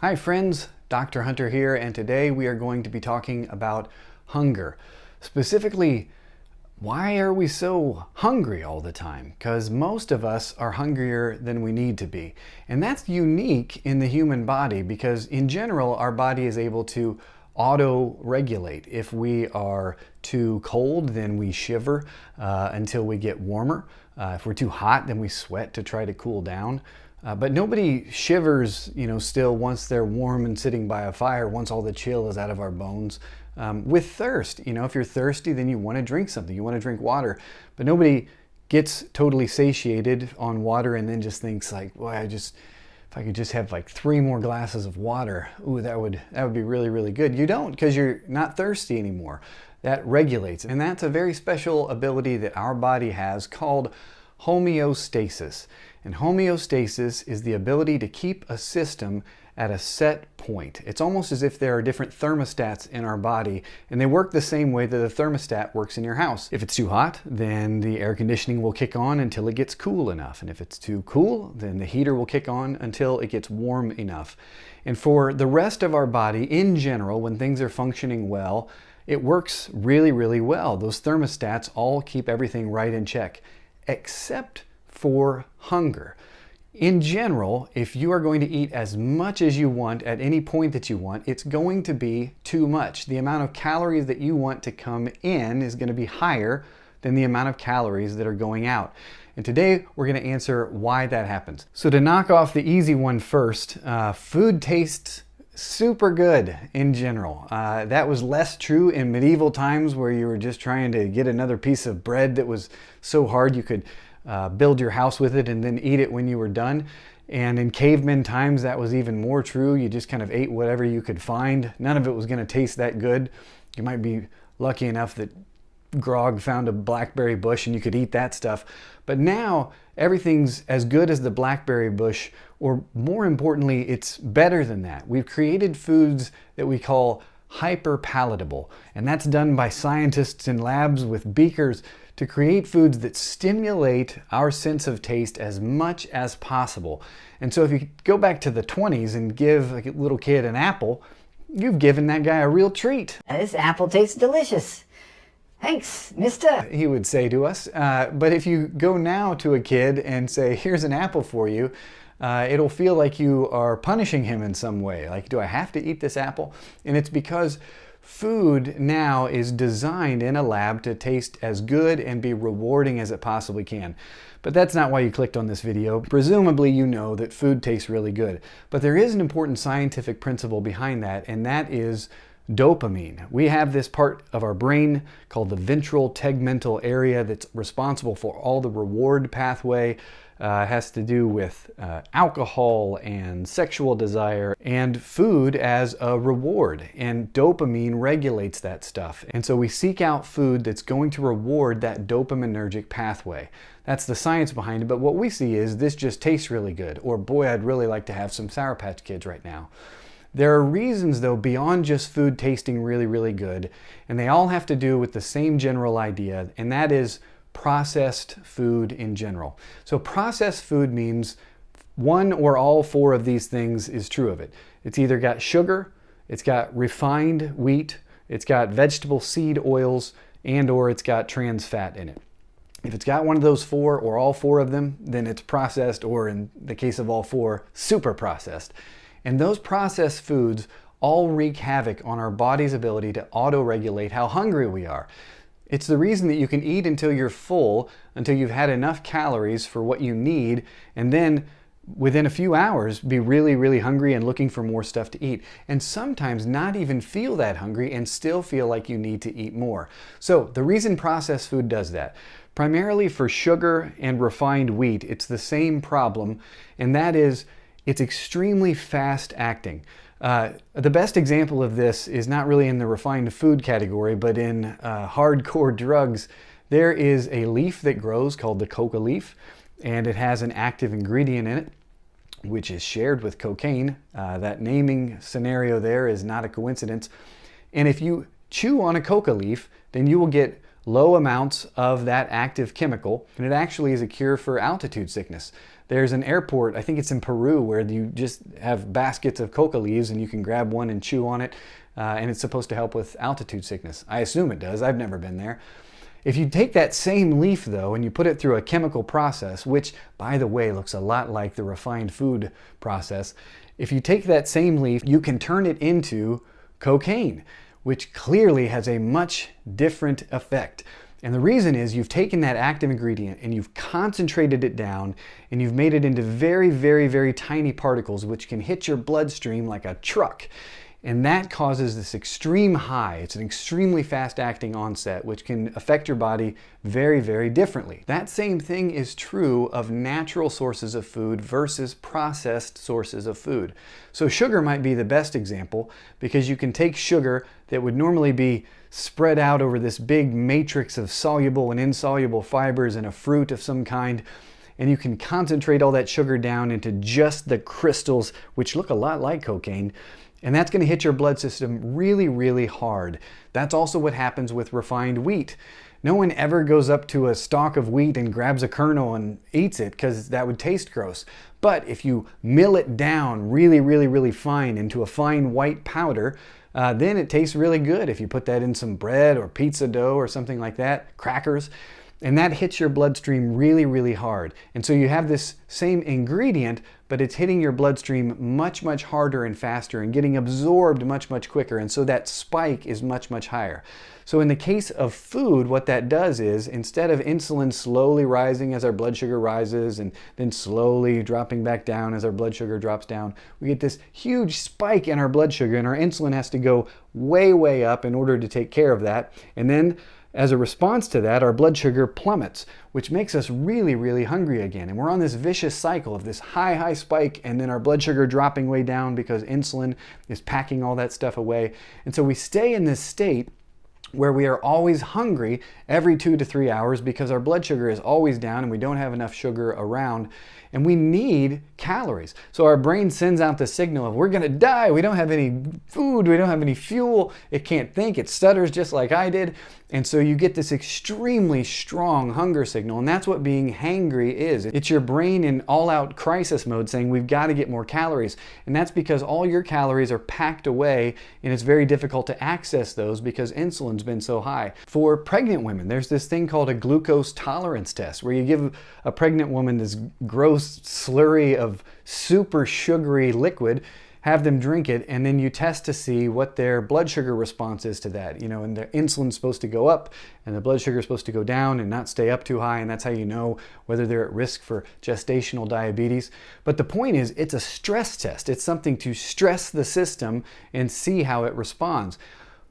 Hi friends, Dr. Hunter here, and today we are going to be talking about hunger. Specifically, why are we so hungry all the time? Because most of us are hungrier than we need to be. And that's unique in the human body because in general, our body is able to auto-regulate. If we are too cold, then we shiver until we get warmer. If we're too hot, then we sweat to try to cool down. But nobody shivers, still once they're warm and sitting by a fire, once all the chill is out of our bones. With thirst, if you're thirsty, then you want to drink something. You want to drink water. But nobody gets totally satiated on water and then just thinks like, well, if I could just have like 3 more glasses of water, ooh, that would be really, really good. You don't, because you're not thirsty anymore. That regulates. And that's a very special ability that our body has called homeostasis. And homeostasis is the ability to keep a system at a set point. It's almost as if there are different thermostats in our body, and they work the same way that a thermostat works in your house. If it's too hot, then the air conditioning will kick on until it gets cool enough. And if it's too cool, then the heater will kick on until it gets warm enough. And for the rest of our body, in general, when things are functioning well, it works really, really well. Those thermostats all keep everything right in check, except for hunger. In general, if you are going to eat as much as you want at any point that you want, it's going to be too much. The amount of calories that you want to come in is going to be higher than the amount of calories that are going out. And today we're going to answer why that happens. So to knock off the easy one first, food tastes super good in general. That was less true in medieval times where you were just trying to get another piece of bread that was so hard you could build your house with it and then eat it when you were done. And in caveman times, that was even more true. You just kind of ate whatever you could find. None of it was going to taste that good. You might be lucky enough that Grog found a blackberry bush and you could eat that stuff. But now everything's as good as the blackberry bush, or more importantly, it's better than that. We've created foods that we call hyperpalatable, and that's done by scientists in labs with beakers to create foods that stimulate our sense of taste as much as possible. And so if you go back to the 20s and give a little kid an apple, you've given that guy a real treat. This apple tastes delicious. Thanks, mister, he would say to us. But if you go now to a kid and say, here's an apple for you, it'll feel like you are punishing him in some way. Like, do I have to eat this apple? And it's because food now is designed in a lab to taste as good and be rewarding as it possibly can. But that's not why you clicked on this video. Presumably you know that food tastes really good. But there is an important scientific principle behind that, and that is dopamine. We have this part of our brain called the ventral tegmental area that's responsible for all the reward pathway. Has to do with alcohol and sexual desire and food as a reward. And dopamine regulates that stuff. And so we seek out food that's going to reward that dopaminergic pathway. That's the science behind it. But what we see is this just tastes really good. Or boy, I'd really like to have some Sour Patch Kids right now. There are reasons though beyond just food tasting really, really good. And they all have to do with the same general idea. And that is processed food in general. So processed food means one or all 4 of these things is true of it. It's either got sugar, it's got refined wheat, it's got vegetable seed oils, and or it's got trans fat in it. If it's got one of those 4 or all 4 of them, then it's processed, or in the case of all 4, super processed. And those processed foods all wreak havoc on our body's ability to auto-regulate how hungry we are. It's the reason that you can eat until you're full, until you've had enough calories for what you need, and then within a few hours be really, really hungry and looking for more stuff to eat. And sometimes not even feel that hungry and still feel like you need to eat more. So the reason processed food does that, primarily for sugar and refined wheat, it's the same problem, and that is it's extremely fast acting. The best example of this is not really in the refined food category, but in hardcore drugs. There is a leaf that grows called the coca leaf, and it has an active ingredient in it, which is shared with cocaine. That naming scenario there is not a coincidence. And if you chew on a coca leaf, then you will get low amounts of that active chemical, and it actually is a cure for altitude sickness. There's an airport, I think it's in Peru, where you just have baskets of coca leaves and you can grab one and chew on it, and it's supposed to help with altitude sickness. I assume it does. I've never been there. If you take that same leaf though and you put it through a chemical process, which by the way looks a lot like the refined food process, if you take that same leaf, you can turn it into cocaine, which clearly has a much different effect. And the reason is you've taken that active ingredient and you've concentrated it down and you've made it into very, very, very tiny particles which can hit your bloodstream like a truck. And that causes this extreme high. It's an extremely fast acting onset which can affect your body very, very differently. That same thing is true of natural sources of food versus processed sources of food. So sugar might be the best example because you can take sugar that would normally be spread out over this big matrix of soluble and insoluble fibers in a fruit of some kind, and you can concentrate all that sugar down into just the crystals, which look a lot like cocaine, and that's going to hit your blood system really, really hard. That's also what happens with refined wheat. No one ever goes up to a stalk of wheat and grabs a kernel and eats it because that would taste gross. But if you mill it down really, really, really fine into a fine white powder, then it tastes really good if you put that in some bread or pizza dough or something like that, crackers, and that hits your bloodstream really, really hard. And so you have this same ingredient, but it's hitting your bloodstream much, much harder and faster and getting absorbed much, much quicker. And so that spike is much, much higher. So in the case of food, what that does is instead of insulin slowly rising as our blood sugar rises and then slowly dropping back down as our blood sugar drops down, we get this huge spike in our blood sugar and our insulin has to go way, way up in order to take care of that. And then as a response to that, our blood sugar plummets, which makes us really, really hungry again. And we're on this vicious cycle of this high, high spike and then our blood sugar dropping way down because insulin is packing all that stuff away. And so we stay in this state where we are always hungry every 2 to 3 hours because our blood sugar is always down and we don't have enough sugar around, and we need calories. So our brain sends out the signal of we're gonna die, we don't have any food, we don't have any fuel, it can't think, it stutters just like I did, and so you get this extremely strong hunger signal, and that's what being hangry is. It's your brain in all-out crisis mode saying we've got to get more calories, and that's because all your calories are packed away and it's very difficult to access those because insulin's been so high. For pregnant women, there's this thing called a glucose tolerance test where you give a pregnant woman this gross slurry of super sugary liquid, have them drink it, and then you test to see what their blood sugar response is to that. You know, and the insulin's supposed to go up and the blood sugar is supposed to go down and not stay up too high, and that's how you know whether they're at risk for gestational diabetes. But the point is, it's a stress test. It's something to stress the system and see how it responds.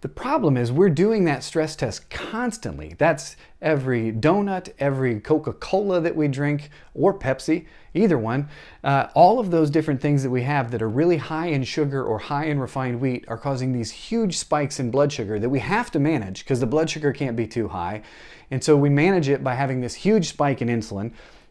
The problem is we're doing that stress test constantly. That's every donut, every Coca-Cola that we drink, or Pepsi, either one. All of those different things that we have that are really high in sugar or high in refined wheat are causing these huge spikes in blood sugar that we have to manage because the blood sugar can't be too high. And so we manage it by having this huge spike in insulin.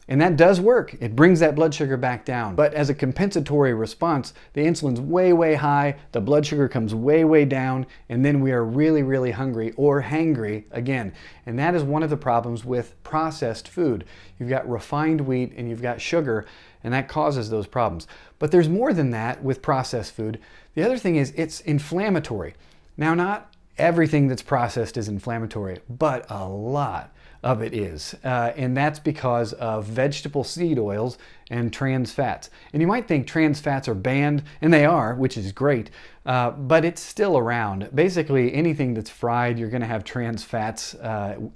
And that does work. It brings that blood sugar back down. But as a compensatory response, the insulin's way, way high, the blood sugar comes way, way down, and then we are really, really hungry or hangry again. And that is one of the problems with processed food. You've got refined wheat and you've got sugar, and that causes those problems. But there's more than that with processed food. The other thing is it's inflammatory. Now, not everything that's processed is inflammatory, but a lot of it is. And that's because of vegetable seed oils and trans fats. And you might think trans fats are banned, and they are, which is great, but it's still around. Basically, anything that's fried, you're going to have trans fats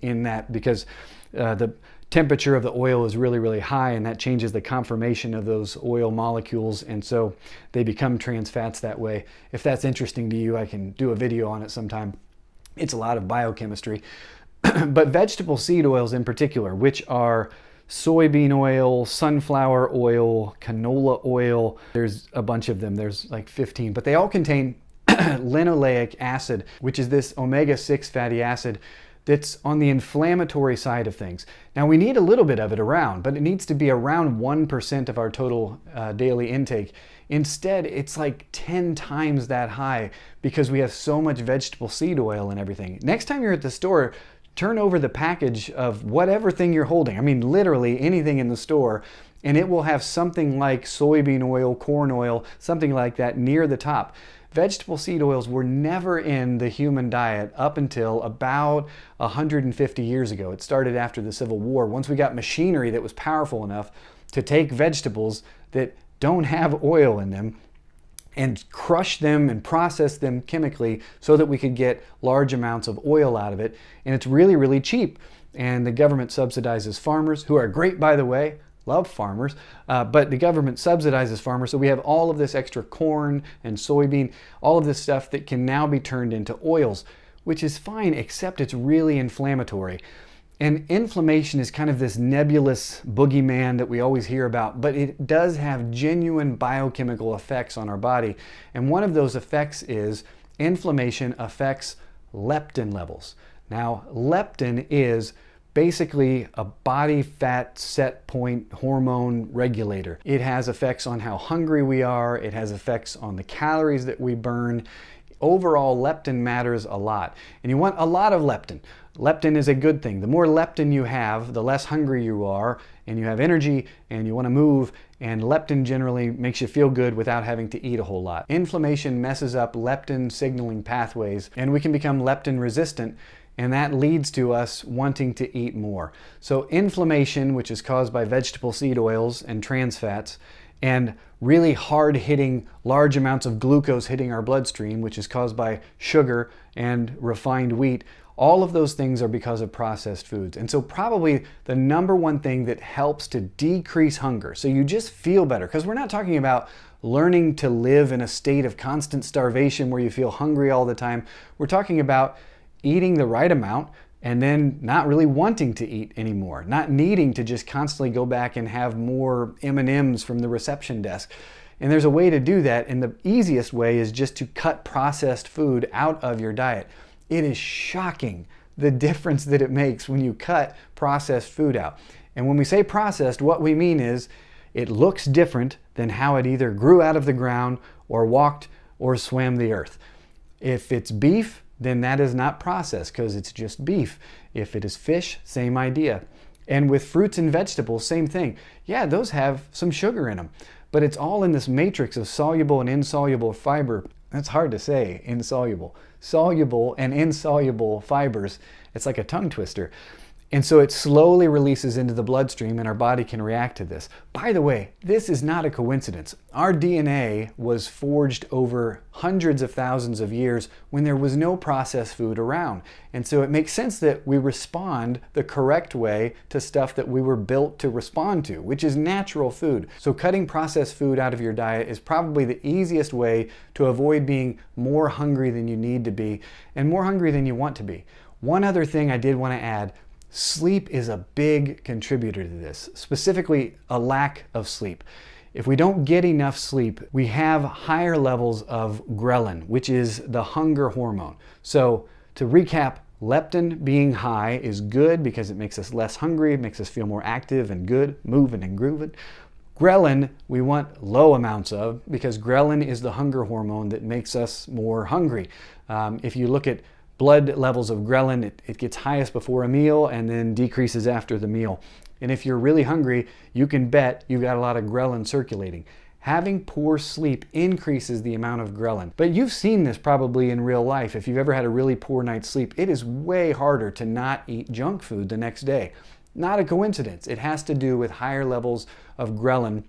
in that because the temperature of the oil is really, really high, and that changes the conformation of those oil molecules, and so they become trans fats that way. If that's interesting to you, I can do a video on it sometime. It's a lot of biochemistry. But vegetable seed oils in particular, which are soybean oil, sunflower oil, canola oil, there's a bunch of them, there's like 15, but they all contain linoleic acid, which is this omega-6 fatty acid that's on the inflammatory side of things. Now, we need a little bit of it around, but it needs to be around 1% of our total daily intake. Instead, it's like 10 times that high because we have so much vegetable seed oil and everything. Next time you're at the store, turn over the package of whatever thing you're holding. I mean, literally anything in the store, and it will have something like soybean oil, corn oil, something like that near the top. Vegetable seed oils were never in the human diet up until about 150 years ago. It started after the Civil War. Once we got machinery that was powerful enough to take vegetables that don't have oil in them and crush them and process them chemically so that we could get large amounts of oil out of it. And it's really, really cheap. And the government subsidizes farmers, who are great, by the way. Love farmers, but the government subsidizes farmers, so we have all of this extra corn and soybean, all of this stuff that can now be turned into oils, which is fine, except it's really inflammatory. And inflammation is kind of this nebulous boogeyman that we always hear about, but it does have genuine biochemical effects on our body. And one of those effects is inflammation affects leptin levels. Now, leptin is basically a body fat set point hormone regulator. It has effects on how hungry we are. It has effects on the calories that we burn. Overall, leptin matters a lot. And you want a lot of leptin. Leptin is a good thing. The more leptin you have, the less hungry you are, and you have energy, and you want to move, and leptin generally makes you feel good without having to eat a whole lot. Inflammation messes up leptin signaling pathways, and we can become leptin resistant, and that leads to us wanting to eat more. So inflammation, which is caused by vegetable seed oils and trans fats, and really hard-hitting large amounts of glucose hitting our bloodstream, which is caused by sugar and refined wheat, all of those things are because of processed foods. And so probably the number one thing that helps to decrease hunger, so you just feel better, because we're not talking about learning to live in a state of constant starvation where you feel hungry all the time. We're talking about eating the right amount and then not really wanting to eat anymore, not needing to just constantly go back and have more M&Ms from the reception desk. And there's a way to do that, and the easiest way is just to cut processed food out of your diet. It is shocking the difference that it makes when you cut processed food out. And when we say processed, what we mean is it looks different than how it either grew out of the ground or walked or swam the earth. If it's beef, then that is not processed because it's just beef. If it is fish, same idea. And with fruits and vegetables, same thing. Yeah, those have some sugar in them, but it's all in this matrix of soluble and insoluble fiber. That's hard to say, insoluble. Soluble and insoluble fibers. It's like a tongue twister. And so it slowly releases into the bloodstream, and our body can react to this. By the way, this is not a coincidence. Our DNA was forged over hundreds of thousands of years when there was no processed food around. And so it makes sense that we respond the correct way to stuff that we were built to respond to, which is natural food. So cutting processed food out of your diet is probably the easiest way to avoid being more hungry than you need to be and more hungry than you want to be. One other thing I did want to add: sleep is a big contributor to this, specifically a lack of sleep. If we don't get enough sleep, we have higher levels of ghrelin, which is the hunger hormone. So to recap, leptin being high is good because it makes us less hungry, it makes us feel more active and good, moving and grooving. Ghrelin we want low amounts of because ghrelin is the hunger hormone that makes us more hungry. If you look at blood levels of ghrelin, it gets highest before a meal and then decreases after the meal. And if you're really hungry, you can bet you've got a lot of ghrelin circulating. Having poor sleep increases the amount of ghrelin. But you've seen this probably in real life. If you've ever had a really poor night's sleep, it is way harder to not eat junk food the next day. Not a coincidence. It has to do with higher levels of ghrelin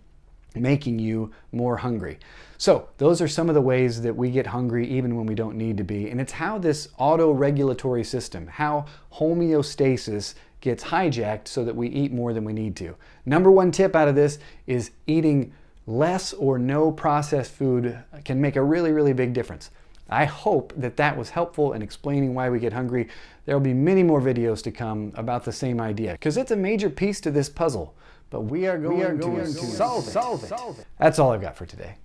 making you more hungry. So those are some of the ways that we get hungry even when we don't need to be. And it's how this auto-regulatory system, how homeostasis gets hijacked so that we eat more than we need to. Number one tip out of this is eating less or no processed food can make a really, really big difference. I hope that that was helpful in explaining why we get hungry. There will be many more videos to come about the same idea because it's a major piece to this puzzle. But we are going to solve it. That's all I've got for today.